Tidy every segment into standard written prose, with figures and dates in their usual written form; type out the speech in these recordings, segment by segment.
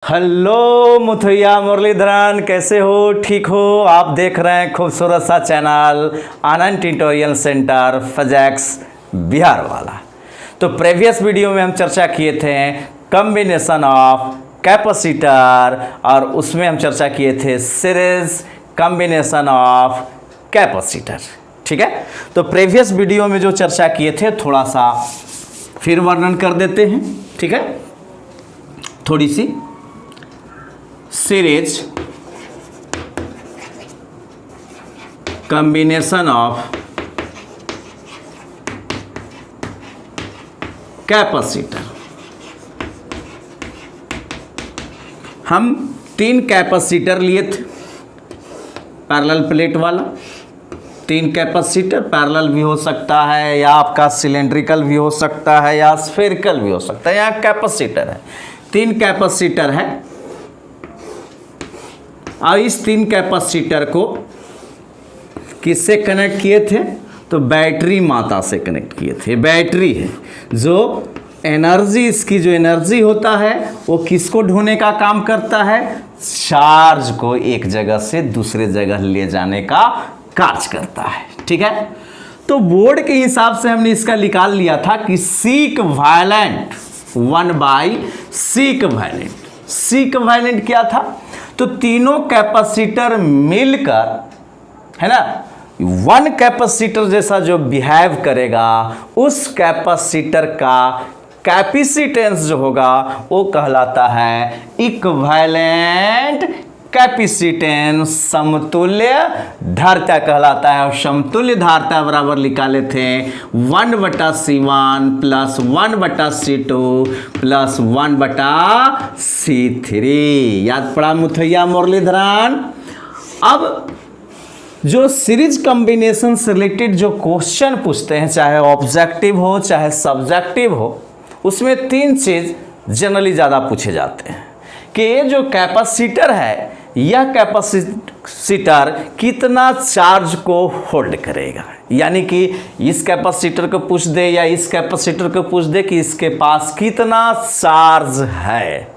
Hello Muttiah Muraleedharan, कैसे हो? ठीक हो? आप देख रहे हैं खूबसूरत सा चैनल आनंद ट्यूटोरियल सेंटर फजैक्स बिहार वाला। तो प्रीवियस वीडियो में हम चर्चा किए थे कॉम्बिनेशन ऑफ कैपेसिटर और उसमें हम चर्चा किए थे सीरीज कॉम्बिनेशन ऑफ कैपेसिटर। ठीक है, तो प्रीवियस वीडियो में जो चर्चा किए थे थोड़ा सा फिर वर्णन कर देते हैं। ठीक है, थोड़ी सी सीरीज कॉम्बिनेशन ऑफ कैपेसिटर। हम 3 कैपेसिटर लिए थे पैरेलल प्लेट वाला। 3 कैपेसिटर, पैरेलल भी हो सकता है या आपका सिलेंड्रिकल भी हो सकता है या स्फेरिकल भी हो सकता है। यहाँ कैपेसिटर है, 3 कैपेसिटर है और इस 3 कैपेसिटर को किससे कनेक्ट किए थे? तो बैटरी माता से कनेक्ट किए थे। बैटरी है जो एनर्जी, इसकी जो एनर्जी होता है वो किसको ढोने का काम करता है? चार्ज को एक जगह से दूसरे जगह ले जाने का कार्य करता है। ठीक है, तो बोर्ड के हिसाब से हमने इसका निकाल लिया था कि सीक वायलेंट 1/सीक वायलेंट। सीक वायलेंट क्या था? तो तीनों कैपेसिटर मिलकर, है ना, 1 कैपेसिटर जैसा जो बिहेव करेगा उस कैपेसिटर का कैपेसिटेंस जो होगा वो कहलाता है इक्विवेलेंट कैपेसिटेंस, समतुल्य धारिता कहलाता है। और समतुल्य धारिता बराबर निकाले थे 1/C1 plus 1/C2 plus 1/C3। याद पड़ा मुथैया मुरलीधरन? अब जो सीरीज कॉम्बिनेशन से रिलेटेड जो क्वेश्चन पूछते हैं, चाहे ऑब्जेक्टिव हो चाहे सब्जेक्टिव हो, उसमें 3 चीज जनरली ज़्यादा पूछे जाते हैं कि ये जो कैपेसिटर है, यह कैपेसिटर कितना चार्ज को होल्ड करेगा। यानी कि इस कैपेसिटर को पूछ दे या इस कैपेसिटर को पूछ दे कि इसके पास कितना चार्ज है।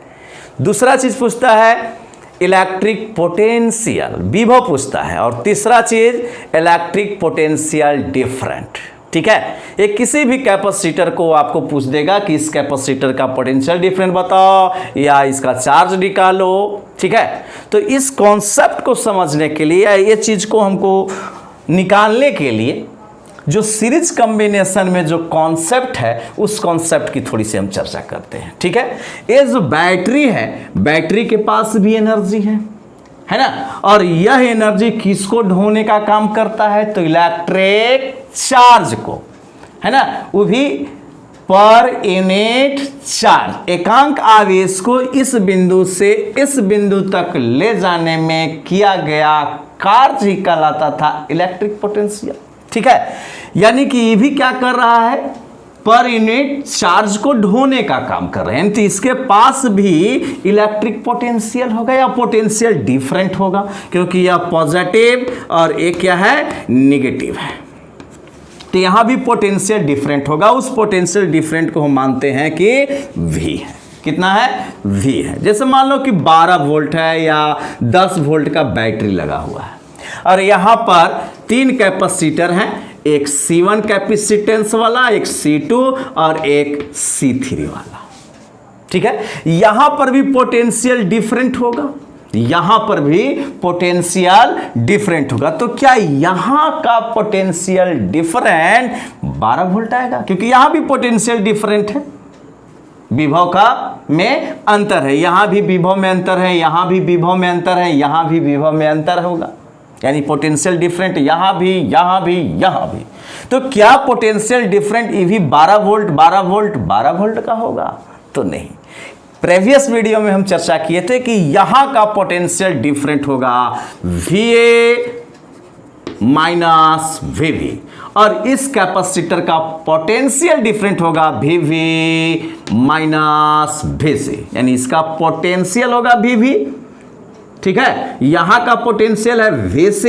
दूसरा चीज पूछता है इलेक्ट्रिक पोटेंशियल, विभव पूछता है। और तीसरा चीज इलेक्ट्रिक पोटेंशियल डिफरेंट। ठीक है, ये किसी भी कैपेसिटर को आपको पूछ देगा कि इस कैपेसिटर का पोटेंशियल डिफरेंट बताओ या इसका चार्ज निकालो। ठीक है, तो इस कॉन्सेप्ट को समझने के लिए, ये चीज को हमको निकालने के लिए, जो सीरीज कॉम्बिनेशन में जो कॉन्सेप्ट है उस कॉन्सेप्ट की थोड़ी सी हम चर्चा करते हैं। ठीक है, ये जो बैटरी है, बैटरी के पास भी एनर्जी है ना, और यह एनर्जी किसको ढोने का काम करता है? तो इलेक्ट्रिक चार्ज को, है ना, वो भी पर यूनिट चार्ज, एकांक आवेश को इस बिंदु से इस बिंदु तक ले जाने में किया गया कार्य ही कहलाता था इलेक्ट्रिक पोटेंशियल। ठीक है, यानी कि ये भी क्या कर रहा है? पर यूनिट चार्ज को ढोने का काम कर रहे हैं। तो इसके पास भी इलेक्ट्रिक पोटेंशियल होगा या पोटेंशियल डिफरेंट होगा, क्योंकि यह पॉजिटिव और एक क्या है? नेगेटिव है। तो यहां भी पोटेंशियल डिफरेंट होगा। उस पोटेंशियल डिफरेंट को हम मानते हैं कि V है। कितना है? V है। जैसे मान लो कि 12 वोल्ट है या 10 वोल्ट का बैटरी लगा हुआ है और यहां पर 3 कैपेसिटर हैं, एक C1 कैपेसिटेंस वाला, एक C2 और एक C3 वाला। ठीक है, यहां पर भी पोटेंशियल डिफरेंट होगा, यहां पर भी पोटेंशियल डिफरेंट होगा। तो क्या यहां का पोटेंशियल डिफरेंट 12 वोल्ट आएगा? क्योंकि यहां भी पोटेंशियल डिफरेंट है, विभव का में अंतर है। यहां भी विभव में अंतर है, यहां भी विभव में अंतर है, यहां भी विभव में अंतर होगा, यानी पोटेंशियल डिफरेंट यहां भी, यहां भी, यहां भी। तो क्या पोटेंशियल डिफरेंट ये भी 12 वोल्ट 12 वोल्ट 12 वोल्ट का होगा? तो नहीं। प्रीवियस वीडियो में हम चर्चा किए थे कि यहां का पोटेंशियल डिफरेंट होगा VA माइनस VB और इस कैपेसिटर का पोटेंशियल डिफरेंट होगा VV माइनस VC, यानी इसका पोटेंशियल होगा VV। ठीक है, यहां का पोटेंशियल है VC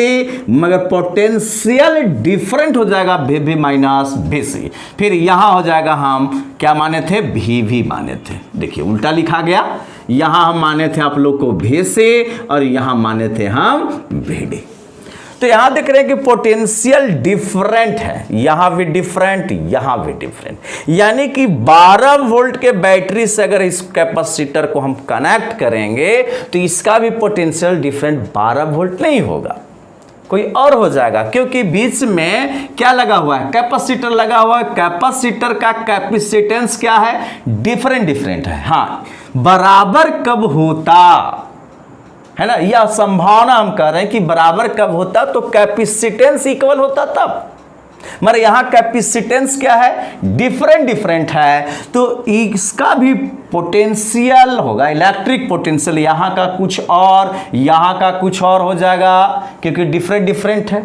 मगर पोटेंशियल डिफरेंट हो जाएगा VB माइनस VC। फिर यहां हो जाएगा, हम क्या माने थे? VV माने थे। देखिए उल्टा लिखा गया, यहां हम माने थे आप लोग को VC और यहां माने थे हम VD। तो यहां देख रहे हैं कि पोटेंशियल डिफरेंट है, यहां भी डिफरेंट, यहां भी डिफरेंट, यानी कि 12 वोल्ट के बैटरी से अगर इस कैपेसिटर को हम कनेक्ट करेंगे तो इसका भी पोटेंशियल डिफरेंट 12 वोल्ट नहीं होगा, कोई और हो जाएगा, क्योंकि बीच में क्या लगा हुआ है, कैपेसिटर लगा हुआ है। कैपेसिटर का कैपेसिटेंस क्या है, डिफरेंट डिफरेंट है। हाँ, बराबर कब होता है ना, यह संभावना हम कह रहे हैं कि बराबर कब होता, तो कैपेसिटेंस इक्वल होता तब, मगर यहां कैपेसिटेंस क्या है, डिफरेंट डिफरेंट है, तो इसका भी पोटेंशियल होगा, इलेक्ट्रिक पोटेंशियल यहां का कुछ और, यहां का कुछ और हो जाएगा, क्योंकि डिफरेंट डिफरेंट है।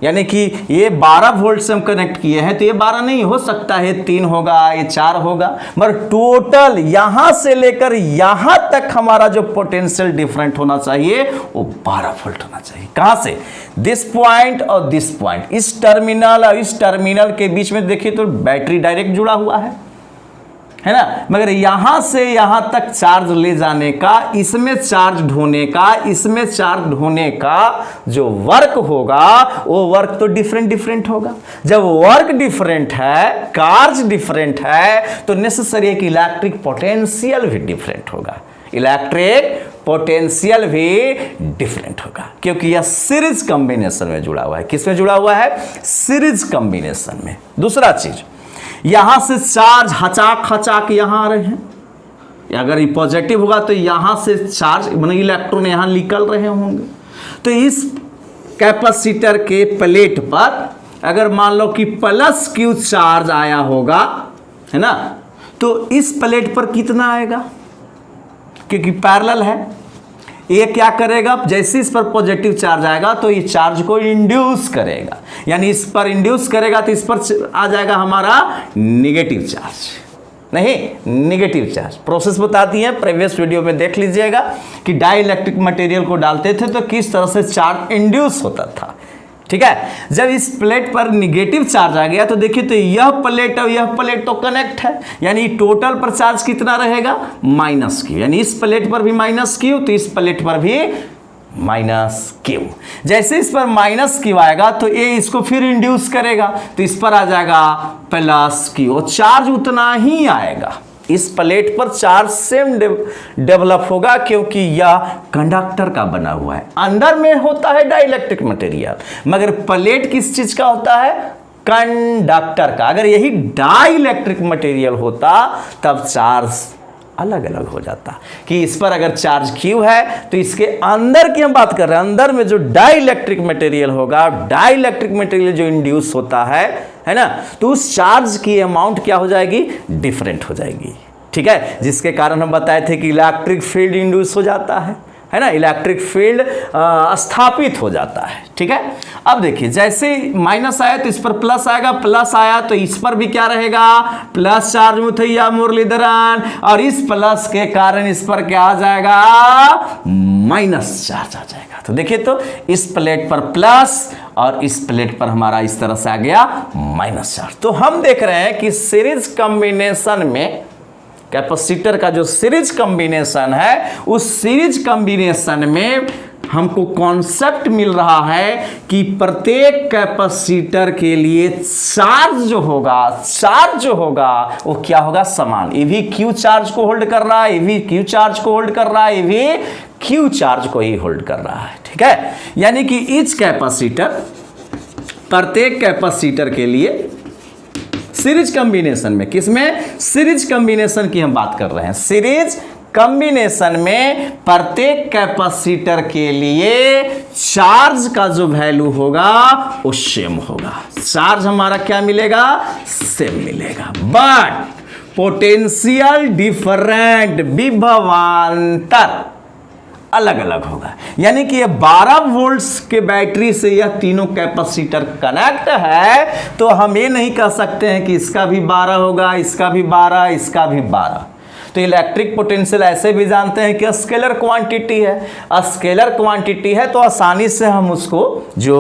यानी कि ये 12 वोल्ट से हम कनेक्ट किए हैं तो ये 12 नहीं हो सकता है, 3 होगा, ये 4 होगा, मगर टोटल यहां से लेकर यहां तक हमारा जो पोटेंशियल डिफरेंट होना चाहिए वो 12 वोल्ट होना चाहिए। कहां से, दिस पॉइंट और दिस पॉइंट, इस टर्मिनल और इस टर्मिनल के बीच में देखिए तो बैटरी डायरेक्ट जुड़ा हुआ है ना, मगर यहां से यहां तक चार्ज ले जाने का, इसमें चार्ज ढोने का, इसमें चार्ज ढोने का जो वर्क होगा वो वर्क तो डिफरेंट डिफरेंट होगा। जब वर्क डिफरेंट है, चार्ज डिफरेंट है, तो नेसेसरी है कि इलेक्ट्रिक पोटेंशियल भी डिफरेंट होगा, इलेक्ट्रिक पोटेंशियल भी डिफरेंट होगा, क्योंकि यह सीरीज कॉम्बिनेशन में जुड़ा हुआ है। किसमें जुड़ा हुआ है, सीरीज कॉम्बिनेशन में। दूसरा चीज, यहां से चार्ज हचाक हचाक यहां आ रहे हैं, अगर ये पॉजिटिव होगा तो यहां से चार्ज मतलब इलेक्ट्रॉन यहां निकल रहे होंगे, तो इस कैपेसिटर के प्लेट पर अगर मान लो कि प्लस Q चार्ज आया होगा, है ना, तो इस प्लेट पर कितना आएगा, क्योंकि पैरेलल है, ये क्या करेगा, जैसे इस पर पॉजिटिव चार्ज आएगा तो ये चार्ज को इंड्यूस करेगा, यानी इस पर इंड्यूस करेगा तो इस पर आ जाएगा हमारा निगेटिव चार्ज, नहीं निगेटिव चार्ज। प्रोसेस बताती है, प्रीवियस वीडियो में देख लीजिएगा कि डाई इलेक्ट्रिक मटेरियल को डालते थे तो किस तरह से चार्ज इंड्यूस होता था। ठीक है, जब इस प्लेट पर निगेटिव चार्ज आ गया तो देखिए तो यह प्लेट और यह प्लेट तो कनेक्ट है, यानी टोटल पर चार्ज कितना रहेगा, -Q, यानी इस प्लेट पर भी -Q तो इस प्लेट पर भी -Q। जैसे इस पर -Q आएगा तो ये इसको फिर इंड्यूस करेगा तो इस पर आ जाएगा +Q, और चार्ज उतना ही आएगा। इस प्लेट पर चार्ज सेम डेवलप होगा, क्योंकि यह कंडक्टर का बना हुआ है, अंदर में होता है डाइलेक्ट्रिक मटेरियल, मगर प्लेट किस चीज का होता है, कंडक्टर का। अगर यही डाइलेक्ट्रिक मटेरियल होता तब चार्ज अलग अलग हो जाता, कि इस पर अगर चार्ज Q है तो इसके अंदर की हम बात कर रहे हैं, अंदर में जो डाइलेक्ट्रिक मटेरियल होगा, डाइलेक्ट्रिक मटेरियल जो इंड्यूस होता है ना, तो उस चार्ज की अमाउंट क्या हो जाएगी, डिफरेंट हो जाएगी। ठीक है, जिसके कारण हम बताए थे कि इलेक्ट्रिक फील्ड इंड्यूस हो जाता है ना, इलेक्ट्रिक फील्ड स्थापित हो जाता है। ठीक है, अब देखिए जैसे माइनस आया तो इस पर प्लस आएगा, प्लस आया तो इस पर भी क्या रहेगा, प्लस चार्ज मुथैया मुरलीधरन, और इस प्लस के कारण इस पर क्या आ जाएगा, माइनस चार्ज आ जाएगा। तो देखिए तो इस प्लेट पर प्लस और इस प्लेट पर हमारा इस तरह से आ गया माइनस चार्ज। तो हम देख रहे हैं कि सीरीज कॉम्बिनेशन में कैपेसिटर का जो सीरीज कॉम्बिनेशन है, उस सीरीज कॉम्बिनेशन में हमको कॉन्सेप्ट मिल रहा है कि प्रत्येक कैपेसिटर के लिए चार्ज जो होगा वो क्या होगा, समान। ये भी Q चार्ज को होल्ड कर रहा है, ये भी Q चार्ज को होल्ड कर रहा है, ये भी Q चार्ज को ही होल्ड कर रहा है। ठीक है, यानी कि ईच कैपेसिटर, प्रत्येक कैपेसिटर के लिए सीरीज कॉम्बिनेशन में, किसमें, सीरीज कॉम्बिनेशन की हम बात कर रहे हैं। सीरीज कॉम्बिनेशन में प्रत्येक कैपेसिटर के लिए चार्ज का जो वैल्यू होगा वो सेम होगा, चार्ज हमारा क्या मिलेगा, सेम मिलेगा, बट पोटेंशियल डिफरेंट, विभवांतर अलग अलग होगा। यानी कि ये 12 वोल्ट्स के बैटरी से यह तीनों कैपेसिटर कनेक्ट है, तो हम ये नहीं कह सकते हैं कि इसका भी 12 होगा, इसका भी 12, इसका भी 12। तो इलेक्ट्रिक पोटेंशियल ऐसे भी जानते हैं कि स्केलर क्वांटिटी है। स्केलर क्वांटिटी है तो आसानी से हम उसको जो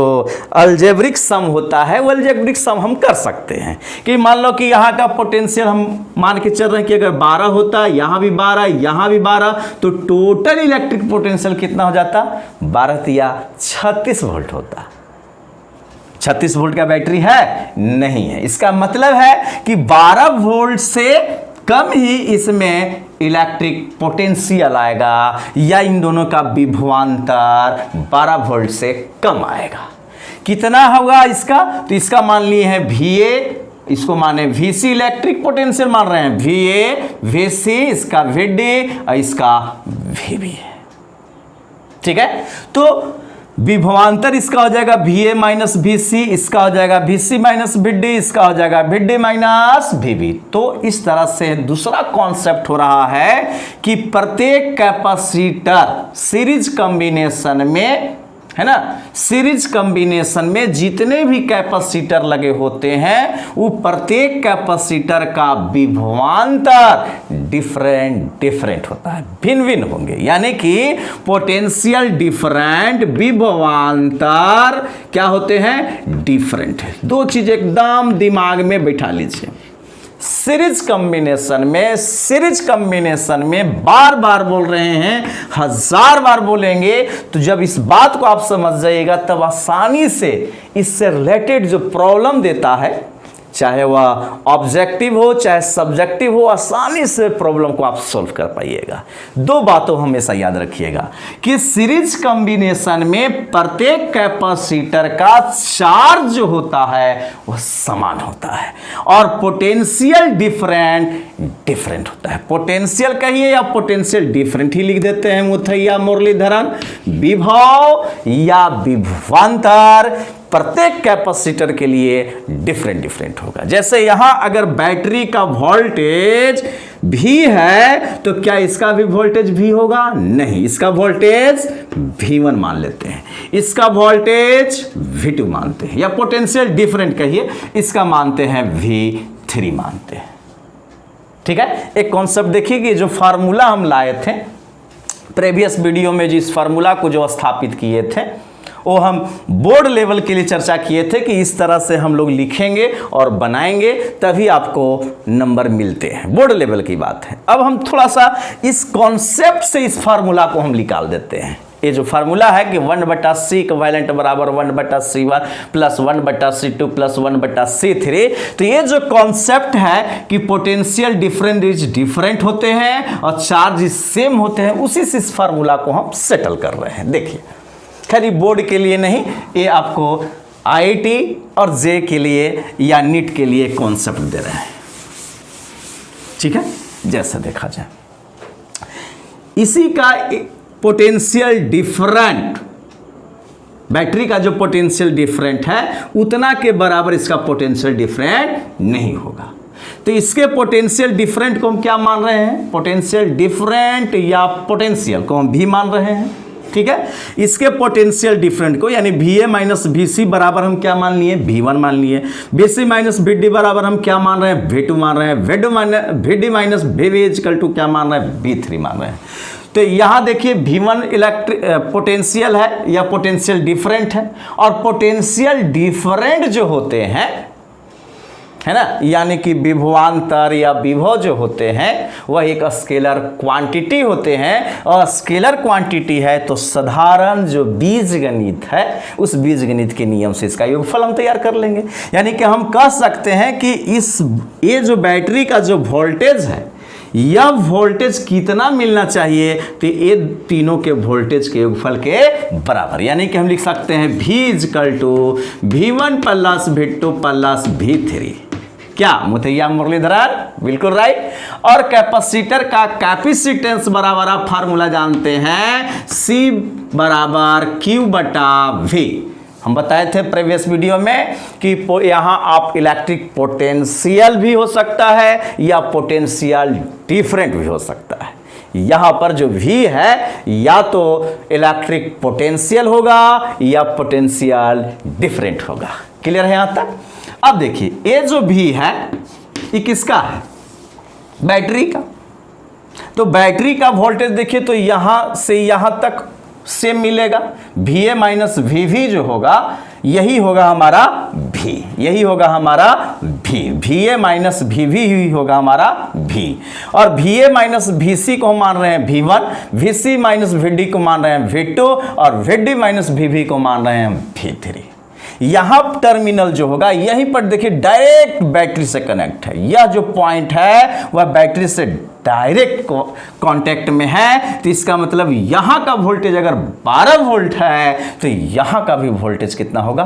अलजेब्रिक सम होता है वो अलजेब्रिक सम हम कर सकते हैं कि मान लो कि यहाँ का पोटेंशियल हम मान के चल रहे हैं कि अगर 12 होता, यहाँ भी 12, यहाँ भी 12, तो टोटल इलेक्ट्रिक पोटेंशियल कितना हो जाता? 12 या 36 वोल्ट होता। 36 वोल्ट का बैटरी है नहीं है। इसका मतलब है कि 12 वोल्ट से कम ही इसमें इलेक्ट्रिक पोटेंशियल आएगा या इन दोनों का विभवांतर 12 वोल्ट से कम आएगा। कितना होगा इसका? तो इसका मान लिए है VA, इसको माने VC इलेक्ट्रिक पोटेंशियल मान रहे हैं, VA VC, इसका VD और इसका VB है। ठीक है, तो विभवांतर इसका हो जाएगा VA माइनस VC, इसका हो जाएगा VC माइनस VD, इसका हो जाएगा VD माइनस VB। तो इस तरह से दूसरा कॉन्सेप्ट हो रहा है कि प्रत्येक कैपेसिटर सीरीज कॉम्बिनेशन में, है ना, सीरीज कॉम्बिनेशन में जितने भी कैपेसिटर लगे होते हैं वो प्रत्येक कैपेसिटर का विभवांतर डिफरेंट होता है, भिन्न भिन्न होंगे। यानी कि पोटेंशियल डिफरेंट, विभवांतर क्या होते हैं? डिफरेंट है। दो चीज एकदम दिमाग में बैठा लीजिए। सीरीज कॉम्बिनेशन में बार बार बोल रहे हैं, 1000 बार बोलेंगे, तो जब इस बात को आप समझ जाइएगा तब आसानी से इससे रिलेटेड जो प्रॉब्लम देता है, चाहे वह ऑब्जेक्टिव हो चाहे सब्जेक्टिव हो, आसानी से प्रॉब्लम को आप सॉल्व कर पाइएगा। दो बातों हमेशा याद रखिएगा कि सीरीज कॉम्बिनेशन में प्रत्येक कैपेसिटर का चार्ज जो होता है वह समान होता है और पोटेंशियल डिफरेंट होता है। पोटेंशियल कहिए या पोटेंशियल डिफरेंट ही लिख देते हैं मुथैया मुरलीधरन। विभव या विभवांतर प्रत्येक कैपेसिटर के लिए डिफरेंट होगा। जैसे यहां अगर बैटरी का वोल्टेज V है तो क्या इसका भी वोल्टेज V होगा? नहीं, इसका वोल्टेज V1 मान लेते हैं, इसका वोल्टेज V2 मानते हैं, या पोटेंशियल डिफरेंट कहिए, इसका मानते हैं V3 मानते हैं। ठीक है, एक कॉन्सेप्ट देखिए कि जो फार्मूला हम लाए थे प्रीवियस वीडियो में, जिस फार्मूला को जो स्थापित किए थे वो हम बोर्ड लेवल के लिए चर्चा किए थे कि इस तरह से हम लोग लिखेंगे और बनाएंगे तभी आपको नंबर मिलते हैं। बोर्ड लेवल की बात है। अब हम थोड़ा सा इस कॉन्सेप्ट से इस फार्मूला को हम निकाल देते हैं। ये जो फार्मूला है कि 1/C इक्विवेलेंट बराबर 1/C1 plus 1/C2 plus 1/C3, तो ये जो कॉन्सेप्ट है कि पोटेंशियल डिफरेंट होते हैं और चार्ज सेम होते हैं, उसी से इस फार्मूला को हम सेटल कर रहे हैं। देखिए, खैर बोर्ड के लिए नहीं, ये आपको IIT और जे के लिए या नीट के लिए कॉन्सेप्ट दे रहे हैं। ठीक है, जैसा देखा जाए इसी का पोटेंशियल डिफरेंट, बैटरी का जो पोटेंशियल डिफरेंट है उतना के बराबर इसका पोटेंशियल डिफरेंट नहीं होगा। तो इसके पोटेंशियल डिफरेंट को हम क्या मान रहे हैं? पोटेंशियल डिफरेंट या पोटेंशियल को हम भी मान रहे हैं। ठीक है, इसके पोटेंशियल डिफरेंट को यानी VA माइनस VC बराबर हम क्या मान लिए? V1 मान लिए। VC माइनस VD बराबर हम क्या मान रहे हैं? V2 मान रहे हैं। VD minus VB equal to क्या मान रहे हैं? V3 मान रहे हैं। तो यहाँ देखिए V1 इलेक्ट्रिक पोटेंशियल है या पोटेंशियल डिफरेंट है, और पोटेंशियल डिफरेंट जो होते हैं, है ना, यानी कि विभवांतर या विभव जो होते हैं वह एक स्केलर क्वांटिटी होते हैं, और स्केलर क्वांटिटी है तो साधारण जो बीजगणित है उस बीजगणित के नियम से इसका योगफल हम तैयार कर लेंगे। यानी कि हम कह सकते हैं कि ये जो बैटरी का जो वोल्टेज है, यह वोल्टेज कितना मिलना चाहिए? तो ये तीनों के वोल्टेज के योगफल के बराबर। यानी कि हम लिख सकते हैं V equal to V1 plus V2 plus V3। क्या मुथैया मुरलीधरन? बिल्कुल राइट। और कैपेसिटर का कैपेसिटेंस बराबर आप फार्मूला जानते हैं, C बराबर Q/V। हम बताए थे प्रीवियस वीडियो में कि यहाँ आप इलेक्ट्रिक पोटेंशियल भी हो सकता है या पोटेंशियल डिफरेंट भी हो सकता है। यहाँ पर जो V है या तो इलेक्ट्रिक पोटेंशियल होगा या पोटेंशियल डिफरेंट होगा। क्लियर है यहाँ तक? अब देखिए, ये जो V है ये किसका है? बैटरी का। तो बैटरी का वोल्टेज देखिए तो यहां से यहां तक सेम मिलेगा, VA माइनस VV जो होगा यही होगा हमारा V, यही होगा हमारा V, VA माइनस VV ही होगा हमारा V। और VA माइनस VC को मान रहे हैं V1, VC माइनस VD को मान रहे हैं V2 और VD माइनस VV को मान रहे हैं V3। यहां टर्मिनल जो होगा यहीं पर देखिए डायरेक्ट बैटरी से कनेक्ट है, यह जो पॉइंट है वह बैटरी से डायरेक्ट कांटेक्ट में है। तो इसका मतलब यहां का वोल्टेज अगर 12 वोल्ट है तो यहां का भी वोल्टेज कितना होगा,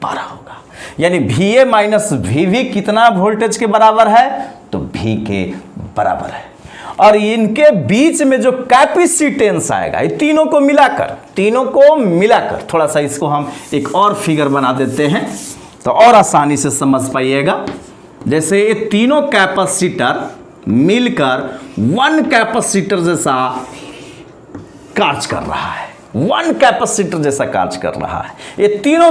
12 होगा। यानी VA माइनस VV कितना वोल्टेज के बराबर है, तो V के बराबर है। और इनके बीच में जो कैपेसिटेंस आएगा, ये तीनों को मिलाकर थोड़ा सा इसको हम एक और फिगर बना देते हैं तो और आसानी से समझ पाइएगा। जैसे ये तीनों कैपेसिटर मिलकर वन कैपेसिटर जैसा कार्य कर रहा है, वन कैपेसिटर जैसा कार्य कर रहा है। ये तीनों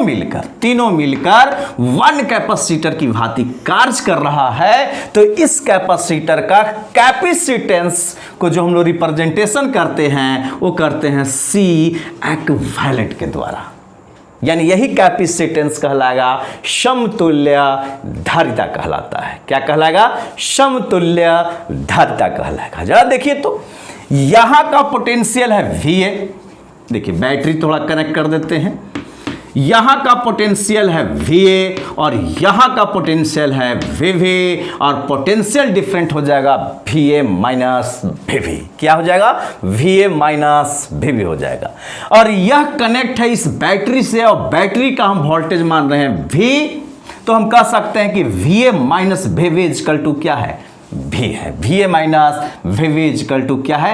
मिलकर वन कैपेसिटर की भांति कार्य कर रहा है। तो इस कैपेसिटर का कैपेसिटेंस को जो हम लोग रिप्रेजेंटेशन करते हैं वो करते हैं C इक्विवेलेंट के द्वारा। यानी यही कैपेसिटेंस कहलाएगा समतुल्य धारिता कहलाता है। क्या कहलाएगा, समतुल्य धारिता कहलाएगा। जरा देखिए तो यहां का पोटेंशियल है VA, देखिए बैटरी थोड़ा कनेक्ट कर देते हैं, यहां का पोटेंशियल है VA और यहां का पोटेंशियल है VV और पोटेंशियल डिफरेंट हो जाएगा VA माइनस VV। क्या हो जाएगा, VA माइनस VV हो जाएगा। और यह कनेक्ट है इस बैटरी से और बैटरी का हम वोल्टेज मान रहे हैं V, तो हम कह सकते हैं कि VA minus VV equal to क्या है, V है। VA minus VV equal to क्या है,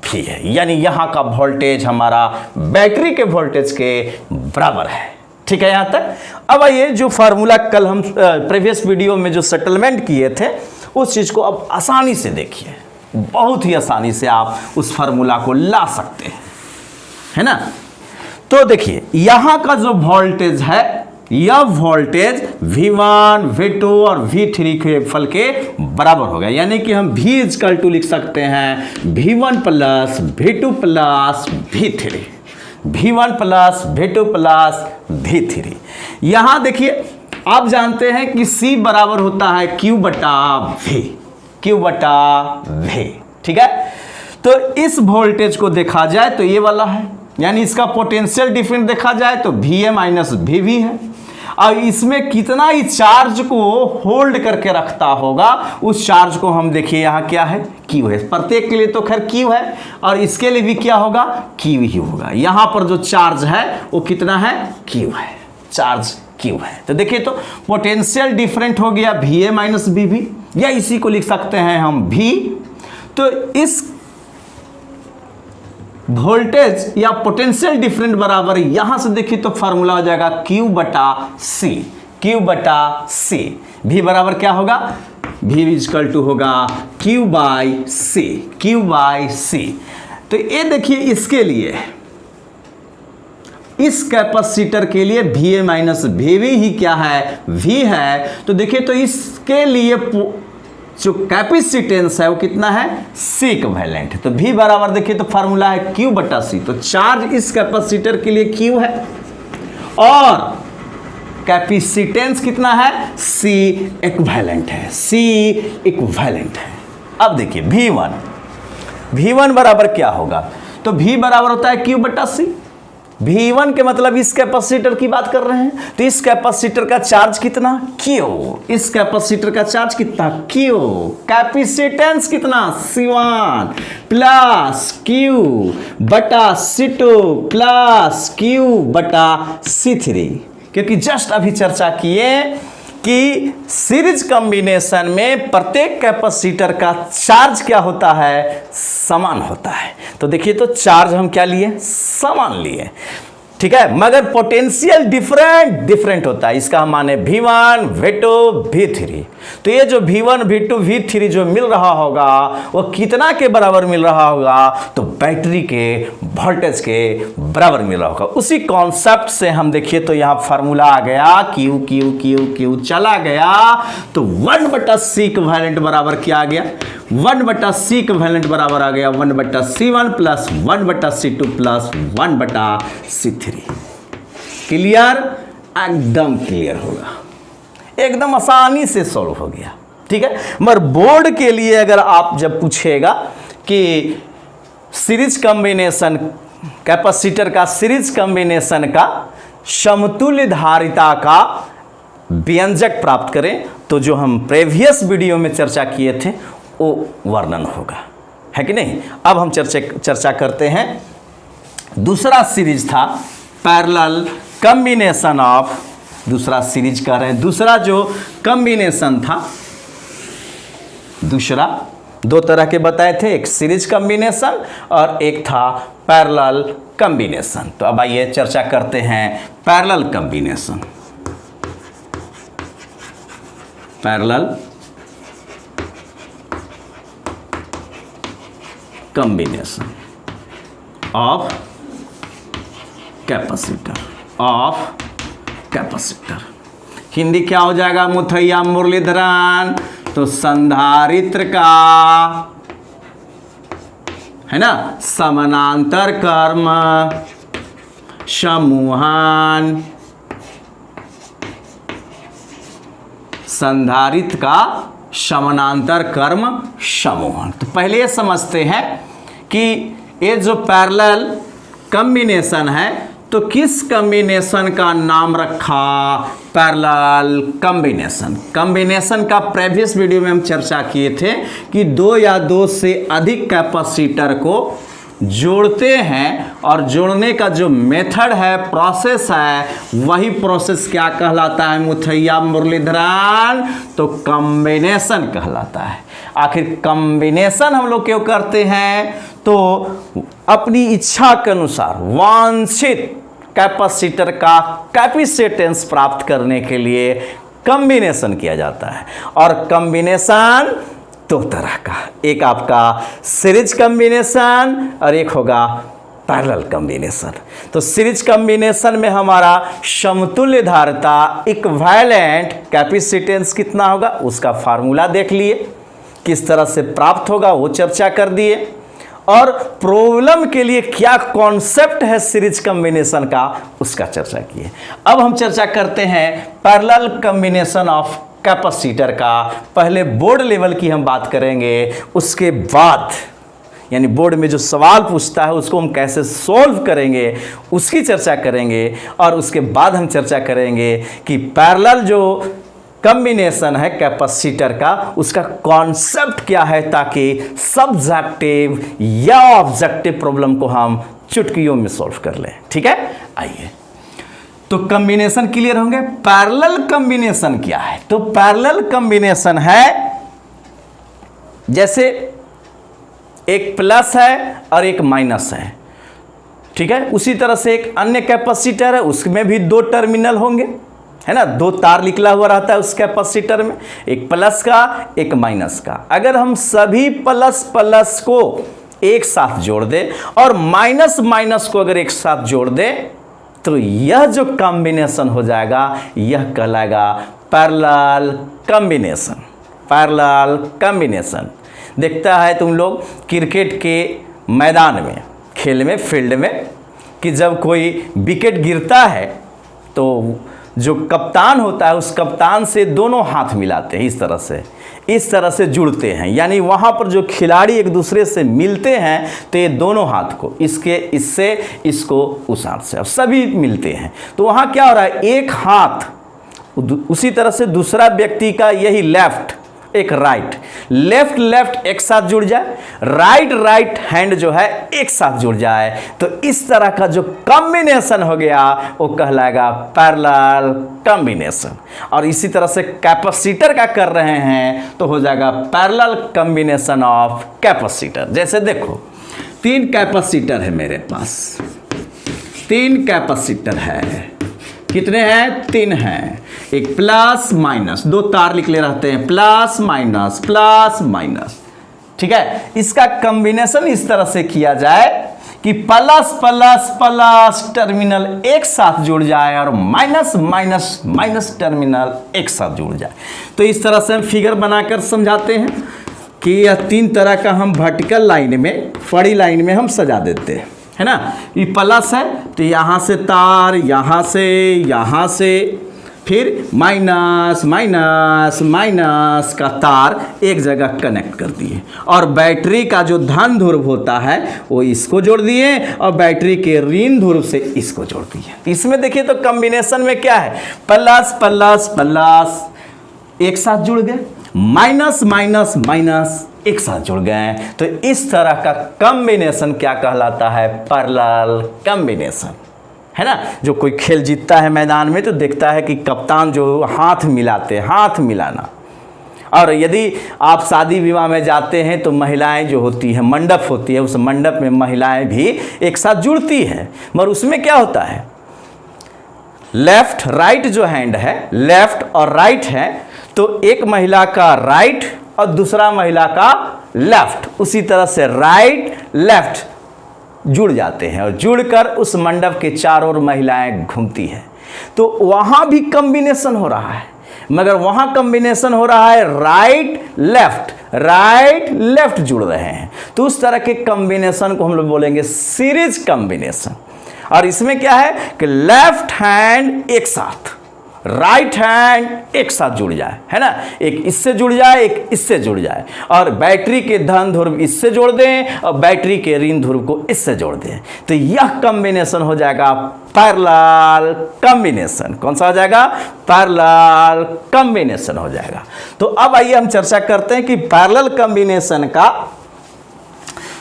V है। यानी यहां का वोल्टेज हमारा बैटरी के वोल्टेज के बराबर है। ठीक है यहां तक। अब ये जो फार्मूला कल हम प्रीवियस वीडियो में जो सेटलमेंट किए थे उस चीज को अब आसानी से देखिए, बहुत ही आसानी से आप उस फार्मूला को ला सकते हैं, है ना। तो देखिए यहां का जो वोल्टेज है यह वोल्टेज V1, V2 और V3 के फल के बराबर होगा। यानी कि हम V इक्वल टू लिख सकते हैं V1 plus V2 plus V3, V1 plus V2 plus V3। यहां देखिए आप जानते हैं कि C बराबर होता है Q बटा V, ठीक है। तो इस वोल्टेज को देखा जाए तो ये वाला है, यानी इसका पोटेंशियल डिफरेंस देखा जाए तो VA माइनस VV है। और इसमें कितना ही चार्ज को होल्ड करके रखता होगा उस चार्ज को हम देखिए यहाँ क्या है, Q है। प्रत्येक के लिए तो खैर Q है और इसके लिए भी क्या होगा, Q ही होगा। यहाँ पर जो चार्ज है वो कितना है, Q है, चार्ज Q है। तो देखिए तो पोटेंशियल डिफरेंट हो गया VA माइनस VV, या इसी को लिख सकते हैं हम V। तो इस वोल्टेज या पोटेंशियल डिफरेंट बराबर यहां से देखिए तो फार्मूला हो जाएगा Q बटा C। V बराबर क्या होगा, V इक्वल टू होगा Q बाई C। तो ये देखिए इसके लिए, इस कैपेसिटर के लिए VA माइनस VV ही क्या है, V है। तो देखिए तो इसके लिए जो कैपेसिटेंस है वो कितना है, C इक्विवेलेंट है। तो V बराबर देखिए तो फार्मूला है Q बटा C। तो चार्ज इस कैपेसिटर के लिए Q है और कैपेसिटेंस कितना है, C इक्विवेलेंट है। अब देखिए V1 बराबर क्या होगा, तो V बराबर होता है Q बटा C। V1 के मतलब इस कैपेसिटर की बात कर रहे हैं, तो इस कैपेसिटर का चार्ज कितना, Q। इस कैपेसिटर का चार्ज कितना, Q। कैपेसिटेंस कितना, C1 प्लस Q बटा C2 प्लस Q बटा C3। क्योंकि जस्ट अभी चर्चा किए कि सीरीज कॉम्बिनेशन में प्रत्येक कैपेसिटर का चार्ज क्या होता है, समान होता है। तो देखिए तो चार्ज हम क्या लिए, समान लिए, ठीक है, मगर पोटेंशियल डिफरेंट होता है। इसका माने V1, V2, V3। तो ये जो V1, V2, V3 जो मिल रहा होगा वो कितना के बराबर मिल रहा होगा, तो बैटरी के वोल्टेज के बराबर मिल रहा होगा। उसी कॉन्सेप्ट से हम देखिए तो यहाँ फार्मूला आ गया Q चला गया, तो 1/C इक्विवेलेंट बराबर क्या आ गया, 1/C इक्विवेलेंट बराबर आ गया 1/C1 plus 1/C2 plus 1/C3। Clear, एकदम क्लियर होगा, एकदम आसानी से सॉल्व हो गया। ठीक है, मगर बोर्ड के लिए अगर आप जब पूछेगा कि सीरीज कॉम्बिनेशन कैपेसिटर का सीरीज कॉम्बिनेशन का समतुल्य धारिता का व्यंजक प्राप्त करें, तो जो हम प्रीवियस वीडियो में चर्चा किए थे वो वर्णन होगा, है कि नहीं। अब हम चर्चा करते हैं। दूसरा सीरीज था पैरेलल कॉम्बिनेशन ऑफ, दूसरा सीरीज कह रहे हैं, दूसरा जो कॉम्बिनेशन था, दूसरा दो तरह के बताए थे, एक सीरीज कॉम्बिनेशन और एक था पैरेलल कॉम्बिनेशन। तो अब आइए चर्चा करते हैं parallel combination. Parallel combination of capacitor, Hindi क्या हो जाएगा मुथैया मुरलीधरन? तो संधारित्र का, है ना, समानांतर कर्म समूहन, संधारित्र का समानांतर कर्म समूहन। तो पहले ये समझते हैं कि ये जो पैरेलल कॉम्बिनेशन है, तो किस कॉम्बिनेशन का नाम रखा? Parallel combination. कॉम्बिनेशन का प्रीवियस वीडियो में हम चर्चा किए थे कि दो या दो से अधिक कैपेसिटर को जोड़ते हैं, और जोड़ने का जो मेथड है, प्रोसेस है, वही प्रोसेस क्या कहलाता है मुथैया मुरलीधरन? तो कॉम्बिनेशन कहलाता है। आखिर कॉम्बिनेशन हम लोग क्यों करते हैं? तो अपनी इच्छा के अनुसार वांछित कैपेसिटर का कैपेसिटेंस प्राप्त करने के लिए कॉम्बिनेशन किया जाता है। और कॉम्बिनेशन दो तरह का, एक आपका सीरीज कॉम्बिनेशन और एक होगा पैरेलल कॉम्बिनेशन। तो सीरीज कॉम्बिनेशन में हमारा समतुल्य धारिता इक्विवेलेंट कैपेसिटेंस कितना होगा, उसका फार्मूला देख लिए, किस तरह से प्राप्त होगा वो चर्चा कर दिए, और प्रॉब्लम के लिए क्या कॉन्सेप्ट है सीरीज कॉम्बिनेशन का, उसका चर्चा किए। अब हम चर्चा करते हैं पैरेलल कॉम्बिनेशन ऑफ कैपेसिटर का। पहले बोर्ड लेवल की हम बात करेंगे, उसके बाद यानी बोर्ड में जो सवाल पूछता है उसको हम कैसे सॉल्व करेंगे उसकी चर्चा करेंगे, और उसके बाद हम चर्चा करेंगे कि पैरेलल जो कॉम्बिनेशन है कैपेसिटर का, उसका कॉन्सेप्ट क्या है, ताकि सब्जेक्टिव या ऑब्जेक्टिव प्रॉब्लम को हम चुटकियों में सॉल्व कर लें। ठीक है, आइए। तो कॉम्बिनेशन क्लियर होंगे। पैरेलल कॉम्बिनेशन क्या है? तो पैरेलल कॉम्बिनेशन है जैसे एक प्लस है और एक माइनस है, ठीक है। उसी तरह से एक अन्य कैपेसिटर है, उसमें भी दो टर्मिनल होंगे, है ना, दो तार निकला हुआ रहता है उस कैपेसिटर में, एक प्लस का एक माइनस का। अगर हम सभी प्लस प्लस को एक साथ जोड़ दें और माइनस माइनस को अगर एक साथ जोड़ दें, तो यह जो कॉम्बिनेशन हो जाएगा यह कहलाएगा पैरेलल कॉम्बिनेशन। पैरेलल कॉम्बिनेशन देखता है तुम लोग क्रिकेट के मैदान में, खेल में, फील्ड में, कि जब कोई विकेट गिरता है तो जो कप्तान होता है उस कप्तान से दोनों हाथ मिलाते हैं, इस तरह से जुड़ते हैं। यानी वहाँ पर जो खिलाड़ी एक दूसरे से मिलते हैं तो ये दोनों हाथ को इससे इसको उस हाथ से, अब सभी मिलते हैं। तो वहाँ क्या हो रहा है, एक हाथ उसी तरह से दूसरा व्यक्ति का, यही लेफ्ट एक राइट, लेफ्ट एक साथ जुड़ जाए, राइट हैंड जो है एक साथ जुड़ जाए, तो इस तरह का जो कॉम्बिनेशन हो गया वो कहलाएगा पैरेलल कॉम्बिनेशन। और इसी तरह से कैपेसिटर का कर रहे हैं तो हो जाएगा पैरेलल कॉम्बिनेशन ऑफ कैपेसिटर। जैसे देखो, तीन कैपेसिटर है मेरे पास, तीन कैपेसिटर है, कितने हैं? तीन हैं, एक प्लस माइनस, दो तार निकले रहते हैं, प्लस माइनस, ठीक है। इसका कॉम्बिनेशन इस तरह से किया जाए कि प्लस प्लस प्लस टर्मिनल एक साथ जुड़ जाए और माइनस माइनस माइनस टर्मिनल एक साथ जुड़ जाए। तो इस तरह से हम फिगर बनाकर समझाते हैं। कि यह 3 तरह का हम वर्टिकल लाइन में, फड़ी लाइन में हम सजा देते हैं, है ना। ये प्लस है तो यहाँ से तार, यहाँ से फिर माइनस माइनस माइनस का तार एक जगह कनेक्ट कर दिए, और बैटरी का जो धन ध्रुव होता है वो इसको जोड़ दिए, और बैटरी के ऋण ध्रुव से इसको जोड़ दिए। इसमें देखिए तो कॉम्बिनेशन में क्या है, प्लस प्लस प्लस एक साथ जुड़ गए, माइनस माइनस माइनस एक साथ जुड़ गए। तो इस तरह का कॉम्बिनेशन क्या कहलाता है, पैरेलल कॉम्बिनेशन, है ना। जो कोई खेल जीतता है मैदान में तो देखता है कि कप्तान जो हाथ मिलाते हैं, हाथ मिलाना। और यदि आप शादी विवाह में जाते हैं तो महिलाएं जो होती हैं, मंडप होती है, उस मंडप में महिलाएं भी एक साथ जुड़ती हैं, मगर उसमें क्या होता है, लेफ्ट राइट जो हैंड है, लेफ्ट और राइट है, तो एक महिला का राइट और दूसरा महिला का लेफ्ट, उसी तरह से राइट लेफ्ट जुड़ जाते हैं, और जुड़कर उस मंडप के चारों ओर महिलाएं घूमती हैं। तो वहाँ भी कॉम्बिनेशन हो रहा है, मगर वहाँ कॉम्बिनेशन हो रहा है राइट लेफ्ट जुड़ रहे हैं। तो उस तरह के कॉम्बिनेशन को हम लोग बोलेंगे सीरीज कॉम्बिनेशन। और इसमें क्या है कि लेफ्ट हैंड एक साथ, राइट हैंड एक साथ जुड़ जाए, है ना, एक इससे जुड़ जाए, एक इससे जुड़ जाए, और बैटरी के धन ध्रुव इससे जोड़ दें और बैटरी के ऋण ध्रुव को इससे जोड़ दें। तो यह कॉम्बिनेशन हो जाएगा पैरेलल कॉम्बिनेशन। कौन सा हो जाएगा, पैरेलल कॉम्बिनेशन हो जाएगा। तो अब आइए हम चर्चा करते हैं कि पैरेलल कॉम्बिनेशन का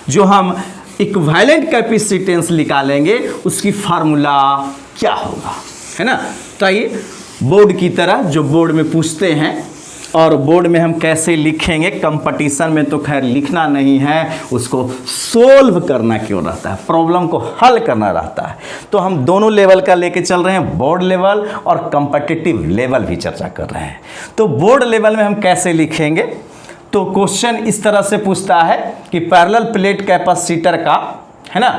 जो हम इक्विवेलेंट कैपेसिटेंस निकालेंगे उसकी फार्मूला क्या होगा, है ना। तो आइए बोर्ड की तरह, जो बोर्ड में पूछते हैं और बोर्ड में हम कैसे लिखेंगे, कंपटीशन में तो खैर लिखना नहीं है, उसको सोल्व करना क्यों रहता है, प्रॉब्लम को हल करना रहता है। तो हम दोनों लेवल का लेके चल रहे हैं, बोर्ड लेवल और कॉम्पिटिटिव लेवल भी चर्चा कर रहे हैं। तो बोर्ड लेवल में हम कैसे लिखेंगे, तो क्वेश्चन इस तरह से पूछता है कि पैरेलल प्लेट कैपेसिटर का, है ना,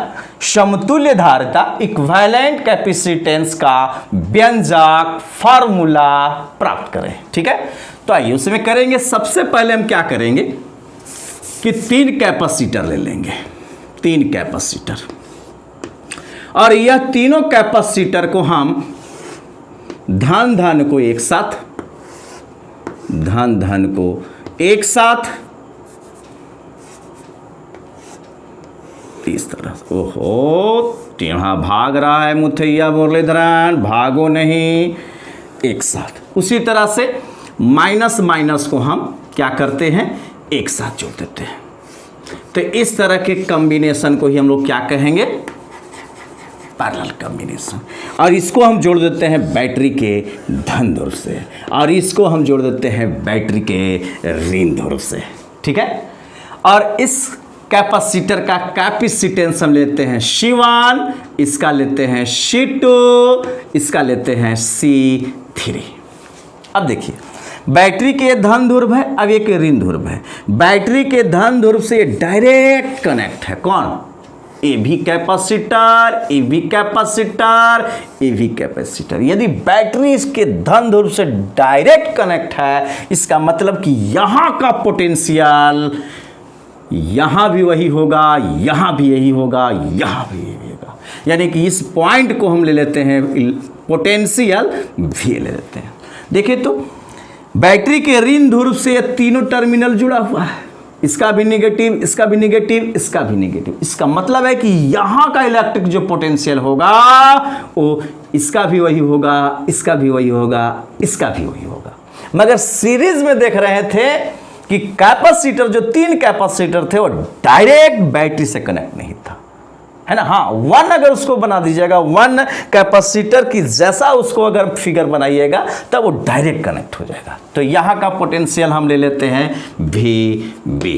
समतुल्य धारिता इक्विवेलेंट कैपेसिटेंस का व्यंजक फार्मूला प्राप्त करें। ठीक है, तो आइए उसमें करेंगे। सबसे पहले हम क्या करेंगे कि 3 कैपेसिटर ले लेंगे, 3 कैपेसिटर, और यह तीनों कैपेसिटर को हम धन को एक साथ, धन को एक साथ इस तरह से, ओहो टेढ़ा भाग रहा है मुथैया मुरलीधरन, भागो नहीं, एक साथ। उसी तरह से माइनस माइनस को हम क्या करते हैं, एक साथ जोड़ देते हैं। तो इस तरह के कॉम्बिनेशन को ही हम लोग क्या कहेंगे, पैरेलल कॉम्बिनेशन। और इसको हम जोड़ देते हैं बैटरी के धन ध्रुव से, और इसको हम जोड़ देते हैं बैटरी के ऋण ध्रुव से। ठीक है, और इस कैपेसिटर का कैपेसिटेंस हम लेते हैं C1, इसका लेते हैं C2, इसका लेते हैं C3। अब देखिए बैटरी के धन ध्रुव है, अब एक ऋण ध्रुव है। बैटरी के धन ध्रुव से डायरेक्ट कनेक्ट है कौन, ए भी कैपेसिटर, ए भी कैपेसिटर, ए भी कैपेसिटर। यदि बैटरी इसके धन ध्रुव से डायरेक्ट कनेक्ट है, इसका मतलब कि यहाँ का पोटेंशियल यहाँ भी वही होगा, यहाँ भी यही होगा, यहाँ भी यही होगा। यानी कि इस पॉइंट को हम ले लेते हैं पोटेंशियल भी ले लेते हैं। देखिए तो बैटरी के ऋण ध्रुव से ये तीनों टर्मिनल जुड़ा हुआ है, इसका भी निगेटिव, इसका भी निगेटिव, इसका भी निगेटिव। इसका मतलब है कि यहाँ का इलेक्ट्रिक जो पोटेंशियल होगा वो इसका भी वही होगा, इसका भी वही होगा, इसका भी वही होगा। मगर सीरीज में देख रहे थे कि कैपेसिटर, जो 3 कैपेसिटर थे, वो डायरेक्ट बैटरी से कनेक्ट नहीं था, है ना। हाँ, 1 अगर उसको बना दीजिएगा, 1 कैपेसिटर की जैसा उसको अगर फिगर बनाइएगा तब वो डायरेक्ट कनेक्ट हो जाएगा। तो यहाँ का पोटेंशियल हम ले लेते हैं VB।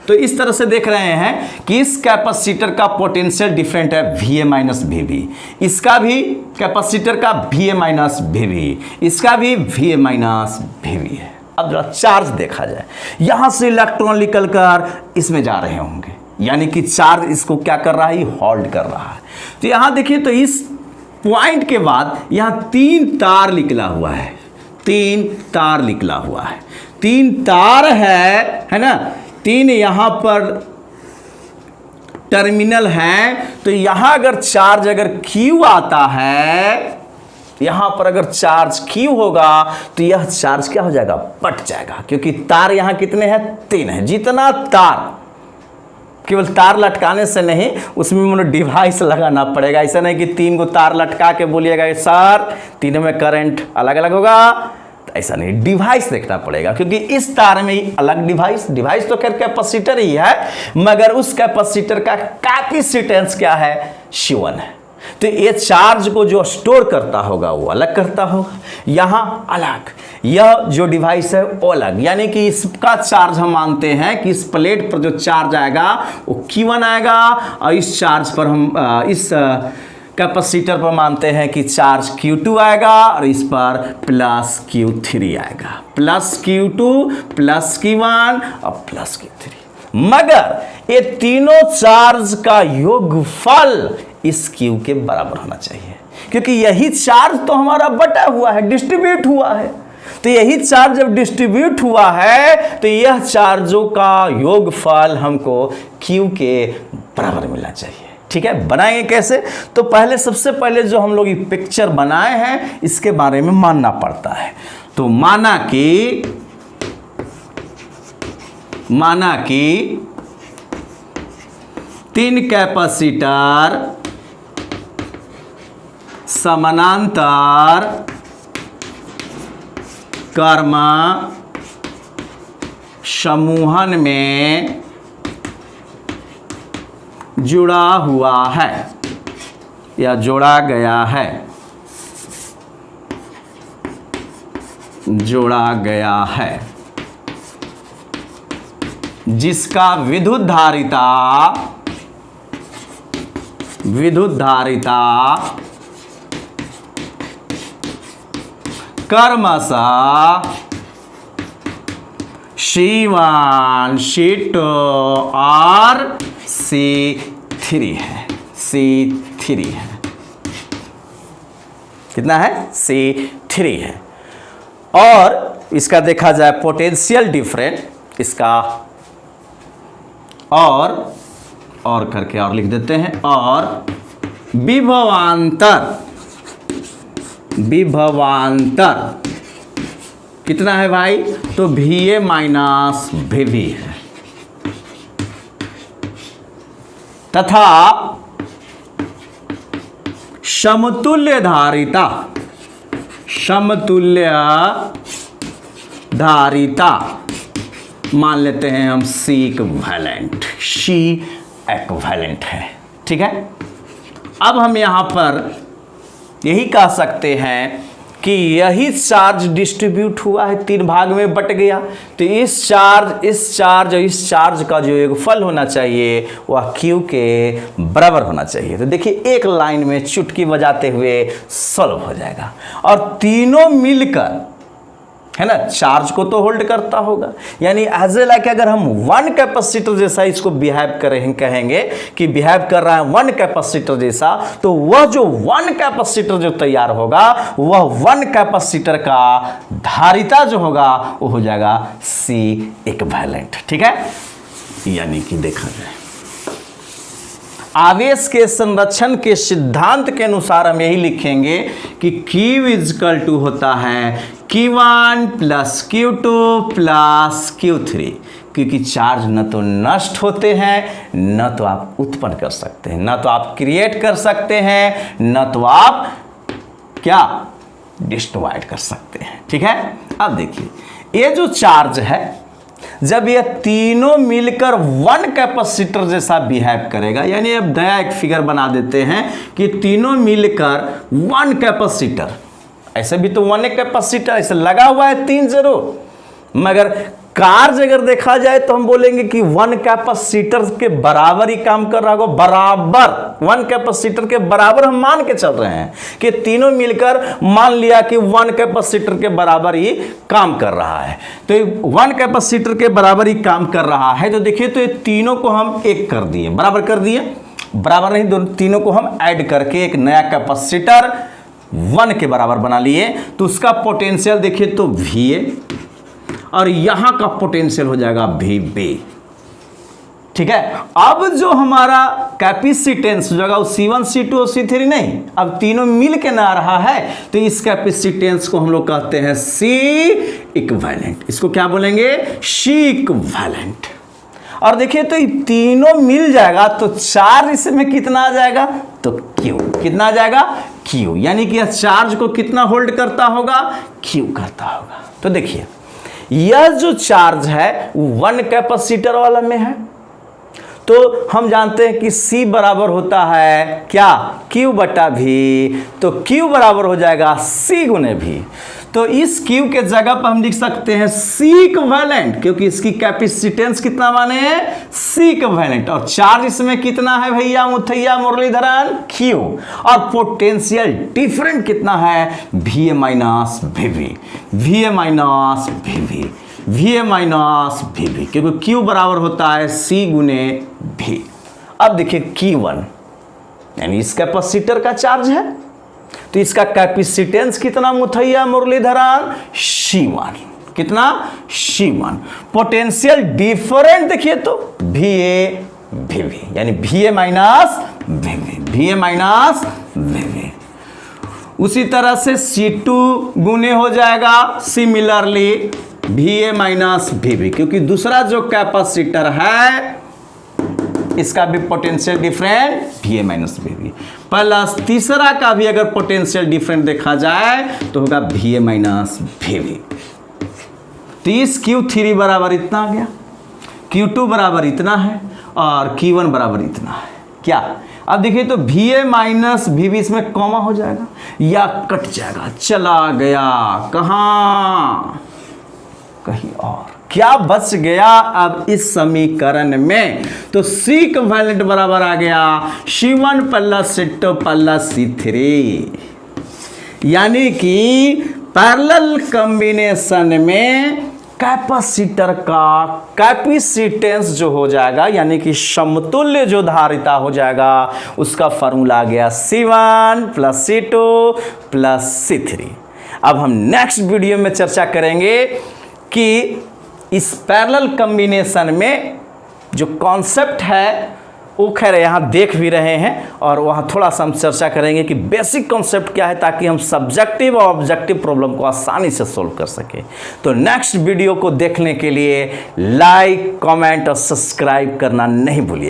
तो इस तरह से देख रहे हैं कि इस कैपेसिटर का पोटेंशियल डिफरेंट है VA माइनस VB, इसका भी कैपेसिटर का VA माइनस VB, इसका भी VA माइनस VB है। अब जरा चार्ज देखा जाए, यहां से इलेक्ट्रॉन निकलकर इसमें जा रहे होंगे, यानी कि चार्ज इसको क्या कर रहा है, होल्ड कर रहा है। तो यहां देखिए तो इस पॉइंट के बाद यहां 3 तार निकला हुआ है, 3 तार निकला हुआ है, 3 तार है ना। 3 यहाँ पर टर्मिनल हैं, तो यहाँ अगर चार्ज अगर Q आता है, यहाँ पर अगर चार्ज Q होगा तो यह चार्ज क्या हो जाएगा, पट जाएगा, क्योंकि तार यहाँ कितने हैं, 3 है। जितना तार, केवल तार लटकाने से नहीं, उसमें मतलब डिवाइस लगाना पड़ेगा। ऐसा नहीं कि 3 को तार लटका के बोलिएगा सर तीनों में करंट अलग अलग होगा, तो ऐसा नहीं, डिवाइस देखना पड़ेगा, क्योंकि इस तार में ही अलग डिवाइस तो खैर कैपेसिटर ही है, मगर उस कैपेसिटर का कैपेसिटेंस क्या है, C1 है। तो ये चार्ज को जो स्टोर करता होगा वो अलग करता होगा, यहाँ अलग, यह जो डिवाइस है वो अलग, यानी कि इसका चार्ज हम मानते हैं कि इस प्लेट पर जो चार्ज आएगा वो Q1 आएगा, और इस चार्ज पर हम इस कैपेसिटर पर मानते हैं कि चार्ज Q2 आएगा, और इस पर प्लस Q3 आएगा, प्लस Q2 प्लस Q1 और प्लस Q3। मगर ये तीनों चार्ज का योगफल इस Q के बराबर होना चाहिए, क्योंकि यही चार्ज तो हमारा बटा हुआ है, डिस्ट्रीब्यूट हुआ है। तो यही चार्ज जब डिस्ट्रीब्यूट हुआ है तो यह चार्जों का योगफल हमको Q के बराबर मिलना चाहिए। ठीक है, बनाएंगे कैसे? तो पहले सबसे पहले जो हम लोग ये पिक्चर बनाए हैं इसके बारे में मानना पड़ता है। तो माना कि 3 कैपेसिटर समानांतर क्रम समूहन में जुड़ा हुआ है या जोड़ा गया है, जिसका विद्युत धारिता क्रमशः C1, C2 और C3 है। कितना है? C3 है। और इसका देखा जाए पोटेंशियल डिफरेंस, इसका और करके और लिख देते हैं, और विभवांतर कितना है भाई? तो VA माइनस VB है, तथा समतुल्य धारिता मान लेते हैं हम C इक्विवेलेंट है। ठीक है, अब हम यहां पर यही कह सकते हैं कि यही चार्ज डिस्ट्रीब्यूट हुआ है, 3 भाग में बट गया, तो इस चार्ज का जो योगफल होना चाहिए वह Q के बराबर होना चाहिए। तो देखिए एक लाइन में चुटकी बजाते हुए सॉल्व हो जाएगा, और तीनों मिलकर है ना चार्ज को तो होल्ड करता होगा, यानी एज ए लाइक अगर हम 1 कैपेसिटर जैसा इसको बिहेव कहेंगे कि बिहेव कर रहा है 1 कैपेसिटर जैसा, तो वह जो 1 कैपेसिटर जो तैयार होगा वह 1 कैपेसिटर का धारिता जो होगा वो हो जाएगा C इक्विवेलेंट। ठीक है, यानी कि देखा जाए आवेश के संरक्षण के सिद्धांत के अनुसार हम यही लिखेंगे कि Q इजकल टू होता है Q1 plus Q2 plus Q3, क्योंकि चार्ज न तो नष्ट होते हैं न तो आप उत्पन्न कर सकते हैं, न तो आप क्रिएट कर सकते हैं, न तो आप क्या डिस्ट्रॉय कर सकते हैं। ठीक है, अब देखिए ये जो चार्ज है जब ये तीनों मिलकर 1 कैपेसिटर जैसा बिहेव करेगा, यानी अब नया एक फिगर बना देते हैं कि तीनों मिलकर 1 कैपेसिटर, ऐसे भी तो 1 कैपेसिटर ऐसे लगा हुआ है 3 0, मगर कार्य अगर देखा जाए तो हम बोलेंगे कि 1 कैपेसिटर के बराबर ही काम कर रहा होगा, बराबर 1 कैपेसिटर के बराबर हम मान के चल रहे हैं कि तीनों मिलकर मान लिया कि 1 कैपेसिटर के बराबर ही काम कर रहा है। तो 1 कैपेसिटर के बराबर ही काम कर रहा है, तो देखिए तो ये तीनों को हम एक कर दिए, बराबर कर दिए, बराबर नहीं दोनों तीनों को हम ऐड करके एक नया कैपेसिटर 1 के बराबर बना लिए। तो उसका पोटेंशियल देखिए तो VA और यहाँ का पोटेंशियल हो जाएगा VB। ठीक है। अब जो हमारा कैपेसिटेंस जो होगा C1 C2 और C3 नहीं, अब तीनों मिल के ना रहा है, तो इस कैपेसिटेंस को हम लोग कहते हैं C इक्विवेलेंट। इसको क्या बोलेंगे? C equivalent. और देखिए तो ये तीनों मिल जाएगा तो चार्ज इसमें कितना आ जाएगा? तो Q कितना आ जाएगा? Q, यानी कि यह चार्ज को कितना होल्ड करता होगा? Q करता होगा। तो देखिए यह जो चार्ज है वो 1 कैपेसिटर वाला में है, तो हम जानते हैं कि C बराबर होता है क्या? Q बटा V, तो Q बराबर हो जाएगा C गुने V। तो इस Q के जगह पर हम लिख सकते हैं C इक्विवेलेंट, क्योंकि इसकी कैपेसिटेंस कितना माने हैं? C equivalent. और चार्ज इसमें कितना है भैया मुथैया मुरलीधरन? Q। और पोटेंशियल डिफरेंट कितना है? Va minus VV, Va minus VV, Va minus VV, क्योंकि Q बराबर होता है C गुने V। अब देखिए Q1 यानी इस कैपेसिटर का चार्ज है, तो इसका कैपेसिटेंस कितना मुथैया मुरलीधरन? C1। कितना? C1। पोटेंशियल डिफरेंट देखिए तो VA VV, यानी VA minus VV, VA minus VV। उसी तरह से C2 गुने हो जाएगा सिमिलरली VA माइनस VB, क्योंकि दूसरा जो कैपेसिटर है इसका भी potential different VA minus VB, plus तीसरा का भी अगर पोटेंशियल डिफरेंट देखा जाए तो होगा VA माइनस VB। तो इस Q3 बराबर इतना आ गया, Q2 बराबर इतना है और Q1 बराबर इतना है। क्या? अब देखिए तो VA माइनस VB इसमें कॉमा हो जाएगा या कट जाएगा, चला गया कहाँ? कहीं और। क्या बच गया अब इस समीकरण में? तो C इक्विवेलेंट बराबर आ गया C1 plus C2 plus C3, यानी कि पैरेलल कॉम्बिनेशन में कैपेसिटर का कैपेसिटेंस जो हो जाएगा, यानी कि समतुल्य जो धारिता हो जाएगा, उसका फॉर्मूला आ गया C1 plus C2 plus C3। अब हम नेक्स्ट वीडियो में चर्चा करेंगे कि इस पैरेलल कॉम्बिनेशन में जो कॉन्सेप्ट है वो खैर यहाँ देख भी रहे हैं, और वहाँ थोड़ा सा हम चर्चा करेंगे कि बेसिक कॉन्सेप्ट क्या है, ताकि हम सब्जेक्टिव और ऑब्जेक्टिव प्रॉब्लम को आसानी से सोल्व कर सकें। तो नेक्स्ट वीडियो को देखने के लिए लाइक, कमेंट और सब्सक्राइब करना नहीं भूलिए।